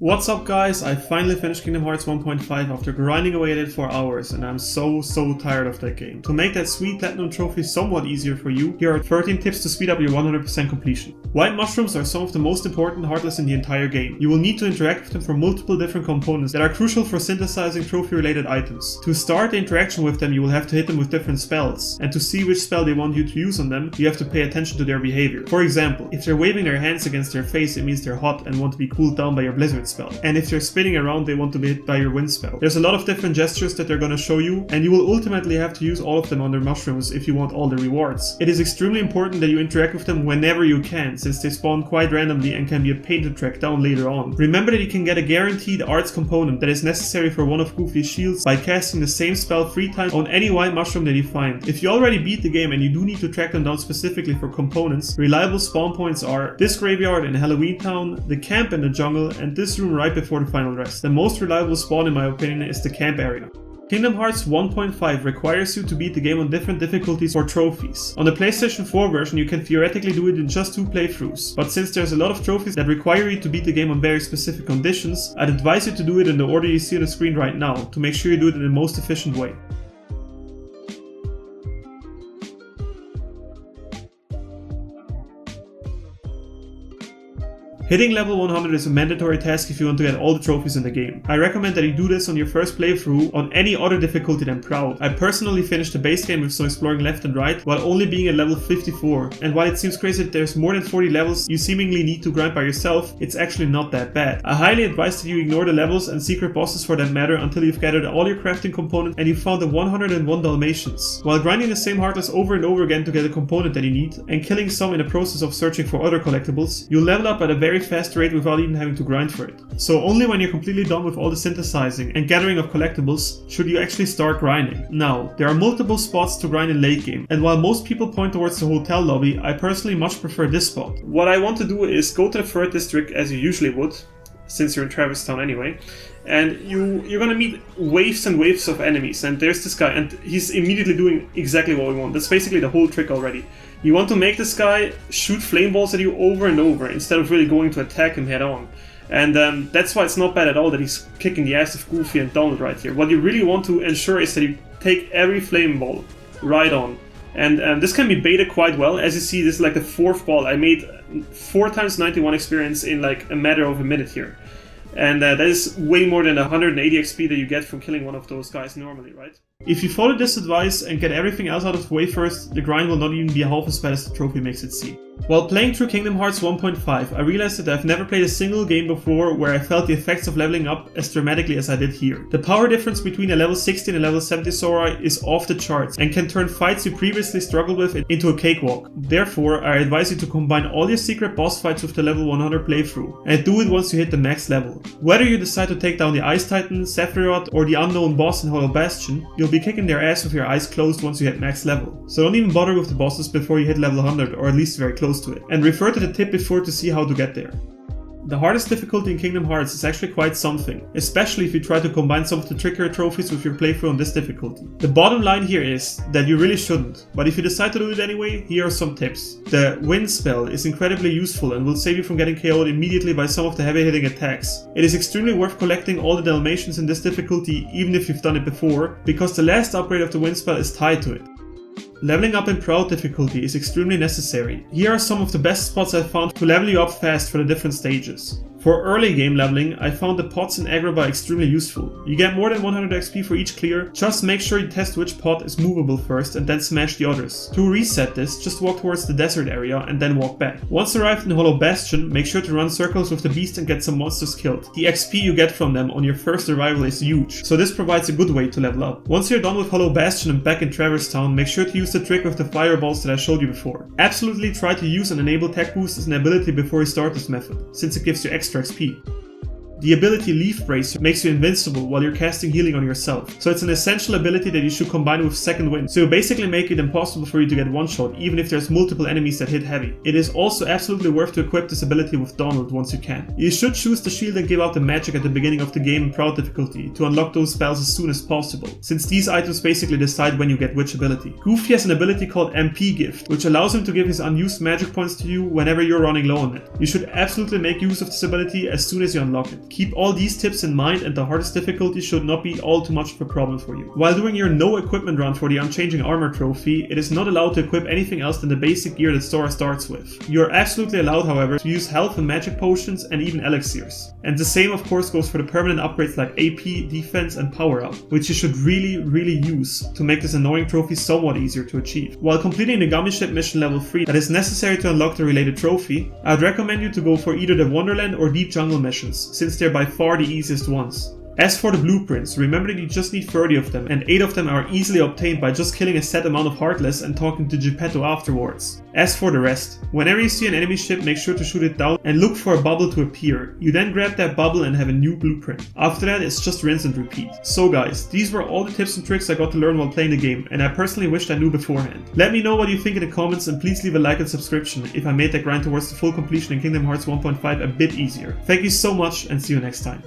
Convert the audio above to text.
What's up guys, I finally finished Kingdom Hearts 1.5 after grinding away at it for hours and I'm so tired of that game. To make that sweet platinum trophy somewhat easier for you, here are 13 tips to speed up your 100% completion. White mushrooms are some of the most important heartless in the entire game. You will need to interact with them for multiple different components that are crucial for synthesizing trophy related items. To start the interaction with them, you will have to hit them with different spells, and to see which spell they want you to use on them, you have to pay attention to their behavior. For example, if they're waving their hands against their face, it means they're hot and want to be cooled down by your blizzard spell. And if they're spinning around, they want to be hit by your wind spell. There's a lot of different gestures that they're gonna show you, and you will ultimately have to use all of them on their mushrooms if you want all the rewards. It is extremely important that you interact with them whenever you can, since they spawn quite randomly and can be a pain to track down later on. Remember that you can get a guaranteed arts component that is necessary for one of Goofy's shields by casting the same spell 3 times on any white mushroom that you find. If you already beat the game and you do need to track them down specifically for components, reliable spawn points are this graveyard in Halloween Town, the camp in the jungle, and this room right before the final rest. The most reliable spawn in my opinion is the camp area. Kingdom Hearts 1.5 requires you to beat the game on different difficulties for trophies. On the PlayStation 4 version you can theoretically do it in just 2 playthroughs, but since there's a lot of trophies that require you to beat the game on very specific conditions, I'd advise you to do it in the order you see on the screen right now, to make sure you do it in the most efficient way. Hitting level 100 is a mandatory task if you want to get all the trophies in the game. I recommend that you do this on your first playthrough on any other difficulty than Proud. I personally finished the base game with some exploring left and right while only being at level 54, and while it seems crazy that there's more than 40 levels you seemingly need to grind by yourself, it's actually not that bad. I highly advise that you ignore the levels and secret bosses for that matter until you've gathered all your crafting components and you've found the 101 Dalmatians. While grinding the same heartless over and over again to get a component that you need, and killing some in the process of searching for other collectibles, you'll level up at a very fast rate without even having to grind for it. So only when you're completely done with all the synthesizing and gathering of collectibles should you actually start grinding. Now, there are multiple spots to grind in late game, and while most people point towards the hotel lobby, I personally much prefer this spot. What I want to do is go to the third district as you usually would, since you're in Travis Town anyway, and you're gonna meet waves and waves of enemies, and there's this guy, and he's immediately doing exactly what we want. That's basically the whole trick already. You want to make this guy shoot flame balls at you over and over instead of really going to attack him head on. And that's why it's not bad at all that he's kicking the ass of Goofy and Donald right here. What you really want to ensure is that you take every flame ball right on. And this can be baited quite well. As you see, this is like the 4th ball. I made 4 times 91 experience in like a matter of a minute here. And that is way more than the 180 XP that you get from killing one of those guys normally, right? If you follow this advice and get everything else out of the way first, the grind will not even be half as bad as the trophy makes it seem. While playing through Kingdom Hearts 1.5, I realized that I've never played a single game before where I felt the effects of leveling up as dramatically as I did here. The power difference between a level 60 and a level 70 Sora is off the charts and can turn fights you previously struggled with into a cakewalk. Therefore, I advise you to combine all your secret boss fights with the level 100 playthrough, and do it once you hit the max level. Whether you decide to take down the Ice Titan, Sephiroth, or the unknown boss in Hollow Bastion, you'll be kicking their ass with your eyes closed once you hit max level. So don't even bother with the bosses before you hit level 100, or at least very close to it. And refer to the tip before to see how to get there. The hardest difficulty in Kingdom Hearts is actually quite something, especially if you try to combine some of the trickier trophies with your playthrough on this difficulty. The bottom line here is that you really shouldn't, but if you decide to do it anyway, here are some tips. The wind spell is incredibly useful and will save you from getting KO'd immediately by some of the heavy hitting attacks. It is extremely worth collecting all the Dalmatians in this difficulty even if you've done it before, because the last upgrade of the wind spell is tied to it. Leveling up in Proud difficulty is extremely necessary. Here are some of the best spots I've found to level you up fast for the different stages. For early game leveling, I found the pots in Agrabah extremely useful. You get more than 100 XP for each clear, just make sure you test which pot is movable first and then smash the others. To reset this, just walk towards the desert area and then walk back. Once arrived in Hollow Bastion, make sure to run circles with the beast and get some monsters killed. The XP you get from them on your first arrival is huge, so this provides a good way to level up. Once you're done with Hollow Bastion and back in Traverse Town, make sure to use the trick with the fireballs that I showed you before. Absolutely try to use and enable tech boost as an ability before you start this method, since it gives you extra XP. The ability Leaf Brace makes you invincible while you're casting healing on yourself, so it's an essential ability that you should combine with Second Wind, so you basically make it impossible for you to get one shot even if there's multiple enemies that hit heavy. It is also absolutely worth to equip this ability with Donald once you can. You should choose the shield and give out the magic at the beginning of the game in Proud difficulty to unlock those spells as soon as possible, since these items basically decide when you get which ability. Goofy has an ability called MP Gift, which allows him to give his unused magic points to you whenever you're running low on it. You should absolutely make use of this ability as soon as you unlock it. Keep all these tips in mind and the hardest difficulty should not be all too much of a problem for you. While doing your no equipment run for the Unchanging Armor trophy, it is not allowed to equip anything else than the basic gear that Sora starts with. You are absolutely allowed, however, to use health and magic potions and even elixirs. And the same of course goes for the permanent upgrades like AP, defense and power up, which you should really use to make this annoying trophy somewhat easier to achieve. While completing the Gummi-ship mission level 3 that is necessary to unlock the related trophy, I would recommend you to go for either the Wonderland or Deep Jungle missions, since they're by far the easiest ones. As for the blueprints, remember that you just need 30 of them, and 8 of them are easily obtained by just killing a set amount of Heartless and talking to Geppetto afterwards. As for the rest, whenever you see an enemy ship, make sure to shoot it down and look for a bubble to appear. You then grab that bubble and have a new blueprint. After that, it's just rinse and repeat. So guys, these were all the tips and tricks I got to learn while playing the game, and I personally wished I knew beforehand. Let me know what you think in the comments, and please leave a like and subscription if I made that grind towards the full completion in Kingdom Hearts 1.5 a bit easier. Thank you so much, and see you next time.